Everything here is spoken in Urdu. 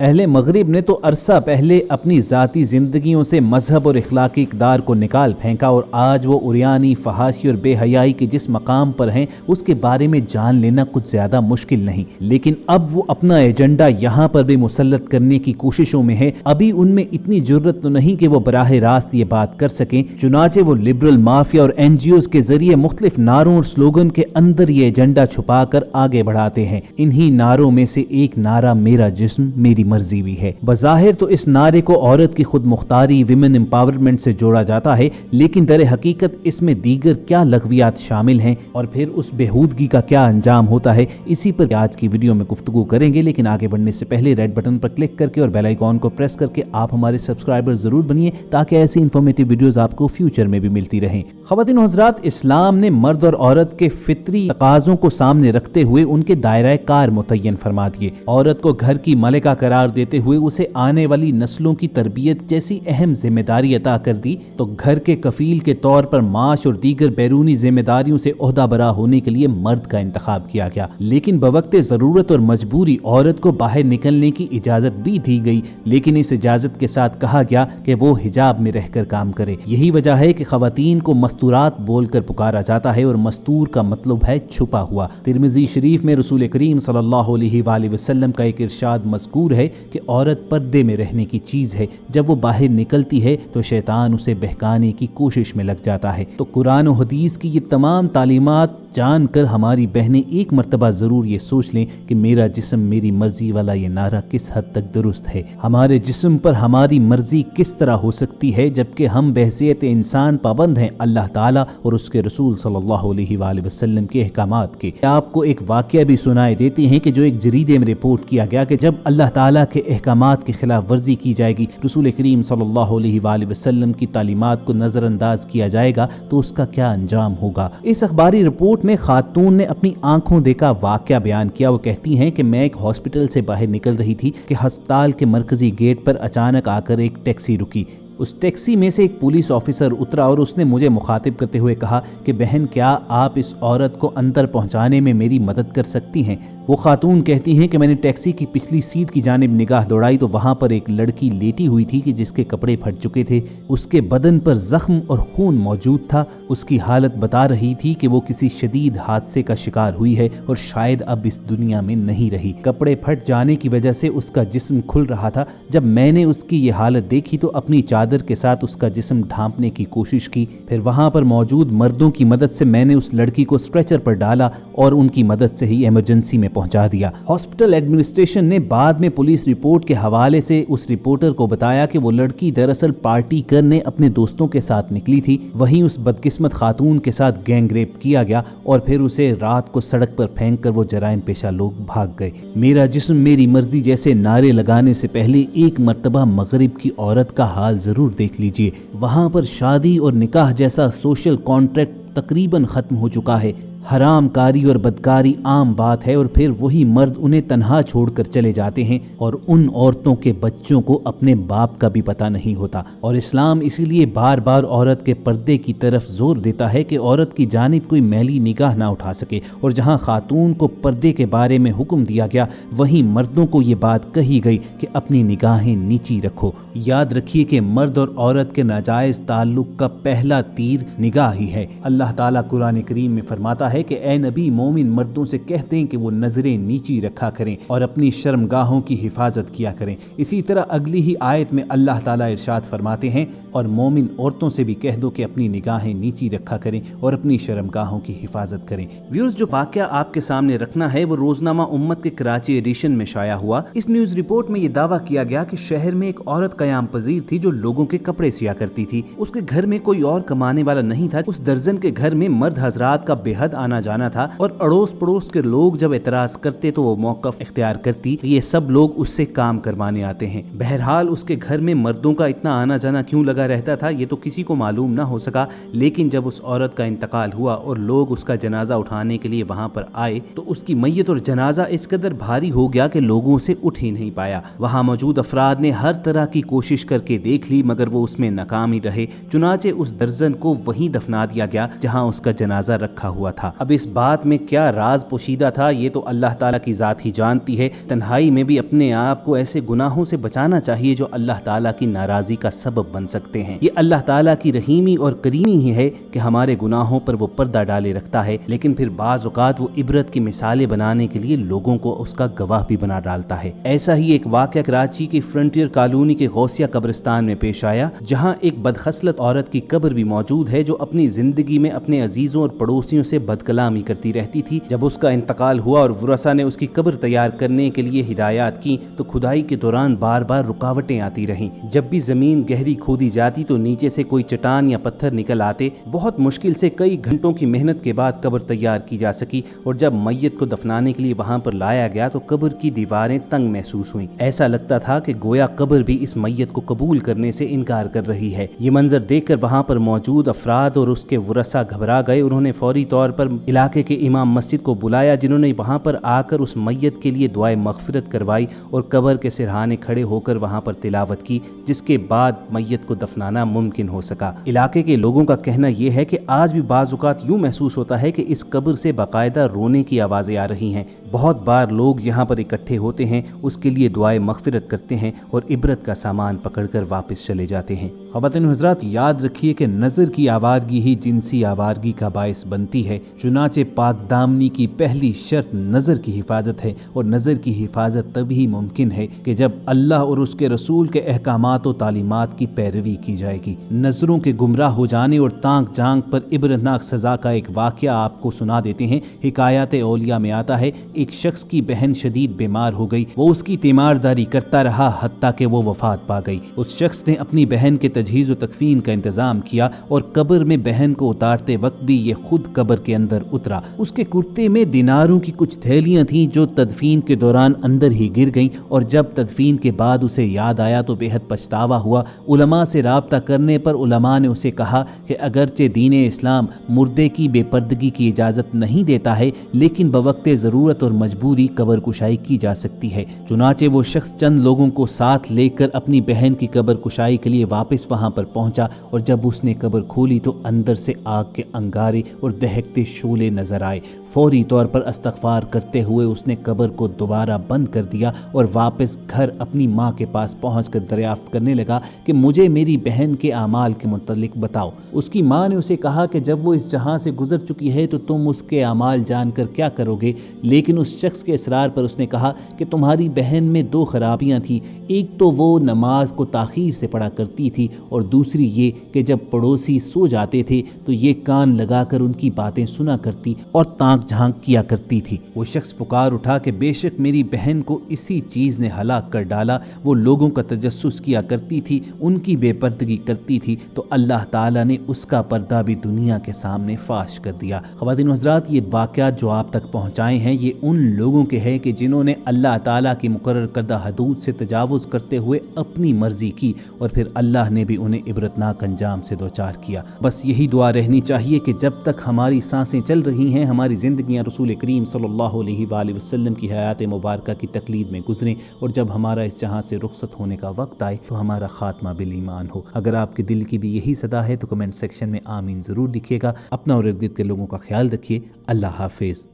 اہل مغرب نے تو عرصہ پہلے اپنی ذاتی زندگیوں سے مذہب اور اخلاقی اقدار کو نکال پھینکا، اور آج وہ عریانی، فحاشی اور بے حیائی کے جس مقام پر ہیں اس کے بارے میں جان لینا کچھ زیادہ مشکل نہیں، لیکن اب وہ اپنا ایجنڈا یہاں پر بھی مسلط کرنے کی کوششوں میں ہے۔ ابھی ان میں اتنی جرت تو نہیں کہ وہ براہ راست یہ بات کر سکیں، چنانچہ وہ لبرل مافیا اور این جی اوز کے ذریعے مختلف نعروں اور سلوگن کے اندر یہ ایجنڈا چھپا کر آگے بڑھاتے ہیں۔ انہی نعروں میں سے ایک نعرہ میرا جسم میری مرضی بھی ہے۔ بظاہر تو اس نعرے کو عورت کی خود مختاری، ویمن امپاورمنٹ سے جوڑا جاتا ہے، لیکن در حقیقت اس میں دیگر کیا لغویات شامل ہیں اور پھر اس بےہودگی کا کیا انجام ہوتا ہے، اسی پر آج کی ویڈیو میں گفتگو کریں گے۔ لیکن آگے بڑھنے سے پہلے ریڈ بٹن پر کلک کر کے اور بیل آئیکن کو پریس کر کے آپ ہمارے سبسکرائبر ضرور بنیے تاکہ ایسی انفارمیٹو ویڈیوز آپ کو فیوچر میں بھی ملتی رہیں۔ خواتین و حضرات، اسلام نے مرد اور عورت کے فطری تقاضوں کو سامنے رکھتے ہوئے ان کے دائرہ کار متعین فرما دیے۔ عورت کو گھر کی ملکہ قرار دیتے ہوئے اسے آنے والی نسلوں کی تربیت جیسی اہم ذمہ داری عطا کر دی، تو گھر کے کفیل کے طور پر معاش اور دیگر بیرونی ذمہ داریوں سے عہدہ برا ہونے کے لیے مرد کا انتخاب کیا گیا، لیکن بوقت ضرورت اور مجبوری عورت کو باہر نکلنے کی اجازت بھی دی گئی، لیکن اس اجازت کے ساتھ کہا گیا کہ وہ حجاب میں رہ کر کام کرے۔ یہی وجہ ہے کہ خواتین کو مستورات بول کر پکارا جاتا ہے، اور مستور کا مطلب ہے چھپا ہوا۔ ترمذی شریف میں رسول کریم صلی اللہ علیہ وآلہ وسلم کا ایک ارشاد مذکور ہے کہ عورت پردے میں رہنے کی چیز ہے، جب وہ باہر نکلتی ہے تو شیطان اسے بہکانے کی کوشش میں لگ جاتا ہے۔ تو قرآن و حدیث کی یہ تمام تعلیمات جان کر ہماری بہنیں ایک مرتبہ ضرور یہ سوچ لیں کہ میرا جسم میری مرضی والا یہ نعرہ کس حد تک درست ہے۔ ہمارے جسم پر ہماری مرضی کس طرح ہو سکتی ہے جبکہ ہم بحیثیت انسان پابند ہیں اللہ تعالیٰ اور اس کے رسول صلی اللہ علیہ وآلہ وسلم کے احکامات کے۔ آپ کو ایک واقعہ بھی سنائے دیتے ہیں کہ جو ایک جریدے میں رپورٹ کیا گیا کہ جب اللہ تعالیٰ کے احکامات کی خلاف ورزی کی جائے گی، رسول کریم صلی اللہ علیہ وآلہ وسلم کی تعلیمات کو نظر انداز کیا جائے گا تو اس کا کیا انجام ہوگا۔ اس اخباری رپورٹ میں خاتون نے اپنی آنکھوں دیکھا واقعہ بیان کیا۔ وہ کہتی ہیں کہ میں ایک ہاسپٹل سے باہر نکل رہی تھی کہ ہسپتال کے مرکزی گیٹ پر اچانک آ کر ایک ٹیکسی رکی۔ اس ٹیکسی میں سے ایک پولیس آفیسر اترا اور اس نے مجھے مخاطب کرتے ہوئے کہا کہ بہن، کیا آپ اس عورت کو اندر پہنچانے میں میری مدد کر سکتی ہیں؟ وہ خاتون کہتی ہیں کہ میں نے ٹیکسی کی پچھلی سیٹ کی جانب نگاہ دوڑائی تو وہاں پر ایک لڑکی لیٹی ہوئی تھی کہ جس کے کپڑے پھٹ چکے تھے، اس کے بدن پر زخم اور خون موجود تھا۔ اس کی حالت بتا رہی تھی کہ وہ کسی شدید حادثے کا شکار ہوئی ہے اور شاید اب اس دنیا میں نہیں رہی۔ کپڑے پھٹ جانے کی وجہ سے اس کا جسم کھل رہا تھا۔ جب میں نے اس کی یہ حالت دیکھی تو اپنی چادر کے ساتھ اس کا جسم ڈھانپنے کی کوشش کی، پھر وہاں پر موجود مردوں کی مدد سے میں نے اس لڑکی کو اسٹریچر پر ڈالا اور ان کی مدد سے ہی ایمرجنسی میں پہنچا دیا۔ ہاسپٹل ایڈمنسٹریشن نے بعد میں پولیس رپورٹ کے حوالے سے اس رپورٹر کو بتایا کہ وہ لڑکی دراصل پارٹی کرنے اپنے دوستوں کے ساتھ نکلی تھی، وہیں اس بدقسمت خاتون کے ساتھ گینگ ریپ کیا گیا اور پھر اسے رات کو سڑک پر پھینک کر وہ جرائم پیشہ لوگ بھاگ گئے۔ میرا جسم میری مرضی جیسے نعرے لگانے سے پہلے ایک مرتبہ مغرب کی عورت کا حال ضرور دیکھ لیجئے۔ وہاں پر شادی اور نکاح جیسا سوشل کانٹریکٹ تقریباً ختم ہو چکا ہے۔ حرام کاری اور بدکاری عام بات ہے، اور پھر وہی مرد انہیں تنہا چھوڑ کر چلے جاتے ہیں اور ان عورتوں کے بچوں کو اپنے باپ کا بھی پتہ نہیں ہوتا۔ اور اسلام اسی لیے بار بار عورت کے پردے کی طرف زور دیتا ہے کہ عورت کی جانب کوئی میلی نگاہ نہ اٹھا سکے، اور جہاں خاتون کو پردے کے بارے میں حکم دیا گیا وہیں مردوں کو یہ بات کہی گئی کہ اپنی نگاہیں نیچی رکھو۔ یاد رکھیے کہ مرد اور عورت کے ناجائز تعلق کا پہلا تیر نگاہ ہی ہے۔ اللہ تعالیٰ قرآن کریم میں فرماتا ہے کہ اے نبی، مومن مردوں سے کہہ دیں کہ وہ نظریں نیچی رکھا کریں اور اپنی شرمگاہوں کی حفاظت کیا کریں۔ اسی طرح اگلی ہی آیت میں اللہ تعالیٰ ارشاد فرماتے ہیں اور مومن عورتوں سے بھی کہہ دو کہ اپنی نگاہیں نیچی رکھا کریں اور اپنی شرمگاہوں کی حفاظت کریں۔ ویورز، جو واقعہ آپ کے سامنے رکھنا ہے وہ روزنامہ امت کے کراچی ایڈیشن میں شائع ہوا۔ اس نیوز رپورٹ میں یہ دعویٰ کیا گیا کہ شہر میں ایک عورت قیام پذیر تھی جو لوگوں کے کپڑے سیا کرتی تھی۔ اس کے گھر میں کوئی اور کمانے والا نہیں تھا۔ اس درزن کے گھر میں مرد حضرات کا بے حد آنا جانا تھا، اور اڑوس پڑوس کے لوگ جب اعتراض کرتے تو وہ موقف اختیار کرتی کہ یہ سب لوگ اس سے کام کروانے آتے ہیں۔ بہرحال اس کے گھر میں مردوں کا اتنا آنا جانا کیوں لگا رہتا تھا یہ تو کسی کو معلوم نہ ہو سکا، لیکن جب اس عورت کا انتقال ہوا اور لوگ اس کا جنازہ اٹھانے کے لیے وہاں پر آئے تو اس کی میت اور جنازہ اس قدر بھاری ہو گیا کہ لوگوں سے اٹھ ہی نہیں پایا۔ وہاں موجود افراد نے ہر طرح کی کوشش کر کے دیکھ لی مگر وہ اس میں ناکام ہی رہے، چنانچہ اس درزن کو وہیں دفنا دیا گیا جہاں اس کا جنازہ رکھا ہوا تھا۔ اب اس بات میں کیا راز پوشیدہ تھا یہ تو اللہ تعالیٰ کی ذات ہی جانتی ہے۔ تنہائی میں بھی اپنے آپ کو ایسے گناہوں سے بچانا چاہیے جو اللہ تعالیٰ کی ناراضی کا سبب بن سکتے ہیں۔ یہ اللہ تعالیٰ کی رحیمی اور کریمی ہی ہے کہ ہمارے گناہوں پر وہ پردہ ڈالے رکھتا ہے، لیکن پھر بعض اوقات وہ عبرت کی مثالیں بنانے کے لیے لوگوں کو اس کا گواہ بھی بنا ڈالتا ہے۔ ایسا ہی ایک واقعہ کراچی کی فرنٹیئر کالونی کے غوثیہ قبرستان میں پیش آیا، جہاں ایک بدخصلت عورت کی قبر بھی موجود ہے جو اپنی زندگی میں اپنے عزیزوں اور پڑوسیوں سے بدکلامی کرتی رہتی تھی۔ جب اس کا انتقال ہوا اور ورثاء نے اس کی قبر تیار کرنے کے لیے ہدایات کی تو کھدائی کے دوران بار بار رکاوٹیں آتی رہیں۔ جب بھی زمین گہری کھودی جاتی تو نیچے سے کوئی چٹان یا پتھر نکل آتے۔ بہت مشکل سے کئی گھنٹوں کی محنت کے بعد قبر تیار کی جا سکی، اور جب میت کو دفنانے کے لیے وہاں پر لایا گیا تو قبر کی دیواریں تنگ محسوس ہوئیں۔ ایسا لگتا تھا کہ گویا قبر بھی اس میت کو قبول کرنے سے انکار کر رہی ہے۔ یہ منظر دیکھ کر وہاں پر موجود افراد اور اس کے ورثاء گھبرا گئے۔ انہوں نے فوری طور پر علاقے کے امام مسجد کو بلایا، جنہوں نے وہاں پر آ کر اس میت کے لیے دعائے مغفرت کروائی اور قبر کے سرہانے کھڑے ہو کر وہاں پر تلاوت کی، جس کے بعد میت کو دفنانا ممکن ہو سکا۔ علاقے کے لوگوں کا کہنا یہ ہے کہ آج بھی بعض اوقات یوں محسوس ہوتا ہے کہ اس قبر سے باقاعدہ رونے کی آوازیں آ رہی ہیں۔ بہت بار لوگ یہاں پر اکٹھے ہوتے ہیں، اس کے لیے دعائے مغفرت کرتے ہیں اور عبرت کا سامان پکڑ کر واپس چلے جاتے ہیں۔ خواتین و حضرات، یاد رکھیے کہ نظر کی آوارگی ہی جنسی آوارگی کا باعث بنتی ہے، چنانچہ پاک دامنی کی پہلی شرط نظر کی حفاظت ہے، اور نظر کی حفاظت تبھی ممکن ہے کہ جب اللہ اور اس کے رسول کے احکامات و تعلیمات کی پیروی کی جائے گی۔ نظروں کے گمراہ ہو جانے اور تانک جھانک پر عبرتناک سزا کا ایک واقعہ آپ کو سنا دیتے ہیں۔ حکایات اولیاء میں آتا ہے، ایک شخص کی بہن شدید بیمار ہو گئی، وہ اس کی تیمارداری کرتا رہا حتیٰ کہ وہ وفات پا گئی۔ اس شخص نے اپنی بہن کے تجہیز و تکفین کا انتظام کیا اور قبر میں بہن کو اتارتے وقت بھی یہ خود قبر کے اندر اترا۔ اس کے کرتے میں دیناروں کی کچھ تھیلیاں تھیں جو تدفین کے دوران اندر ہی گر گئیں، اور جب تدفین کے بعد اسے یاد آیا تو بے حد پچھتاوا ہوا۔ علماء سے رابطہ کرنے پر علماء نے اسے کہا کہ اگرچہ دین اسلام مردے کی بے پردگی کی اجازت نہیں دیتا ہے، لیکن بوقت ضرورت اور مجبوری قبر کشائی کی جا سکتی ہے۔ چنانچہ وہ شخص چند لوگوں کو ساتھ لے کر اپنی بہن کی قبر کشائی کے لیے واپس وہاں پر پہنچا، اور جب اس نے قبر کھولی تو اندر سے آگ کے انگارے اور دہکتے شعلے نظر آئے۔ فوری طور پر استغفار کرتے ہوئے اس نے قبر کو دوبارہ بند کر دیا اور واپس گھر اپنی ماں کے پاس پہنچ کر دریافت کرنے لگا کہ مجھے میری بہن کے اعمال کے متعلق بتاؤ۔ اس کی ماں نے اسے کہا کہ جب وہ اس جہاں سے گزر چکی ہے تو تم اس کے اعمال جان کر کیا کرو گے؟ لیکن اس شخص کے اصرار پر اس نے کہا کہ تمہاری بہن میں دو خرابیاں تھیں، ایک تو وہ نماز کو تاخیر سے پڑھا کرتی تھی، اور دوسری یہ کہ جب پڑوسی سو جاتے تھے تو یہ کان لگا کر ان کی باتیں سنا کرتی اور تانک جھانک کیا کرتی تھی۔ وہ شخص پکار اٹھا کہ بے شک میری بہن کو اسی چیز نے ہلاک کر ڈالا، وہ لوگوں کا تجسس کیا کرتی تھی، ان کی بے پردگی کرتی تھی، تو اللہ تعالیٰ نے اس کا پردہ بھی دنیا کے سامنے فاش کر دیا۔ خواتین و حضرات، یہ واقعات جو آپ تک پہنچائے ہیں یہ ان لوگوں کے ہیں کہ جنہوں نے اللہ تعالیٰ کی مقرر کردہ حدود سے تجاوز کرتے ہوئے اپنی مرضی کی، اور پھر اللہ نے بھی انہیں عبرتناک انجام سے دوچار کیا۔ بس یہی دعا رہنی چاہیے کہ جب تک ہماری سانسیں چل رہی ہیں، ہماری زندگیاں رسول کریم صلی اللہ علیہ وآلہ وسلم کی حیات مبارکہ کی تقلید میں گزریں، اور جب ہمارا اس جہاں سے رخصت ہونے کا وقت آئے تو ہمارا خاتمہ بالایمان ہو۔ اگر آپ کے دل کی بھی یہی صدا ہے تو کمنٹ سیکشن میں آمین ضرور لکھیے گا۔ اپنا اور ارد گرد کے لوگوں کا خیال رکھیے۔ اللہ حافظ۔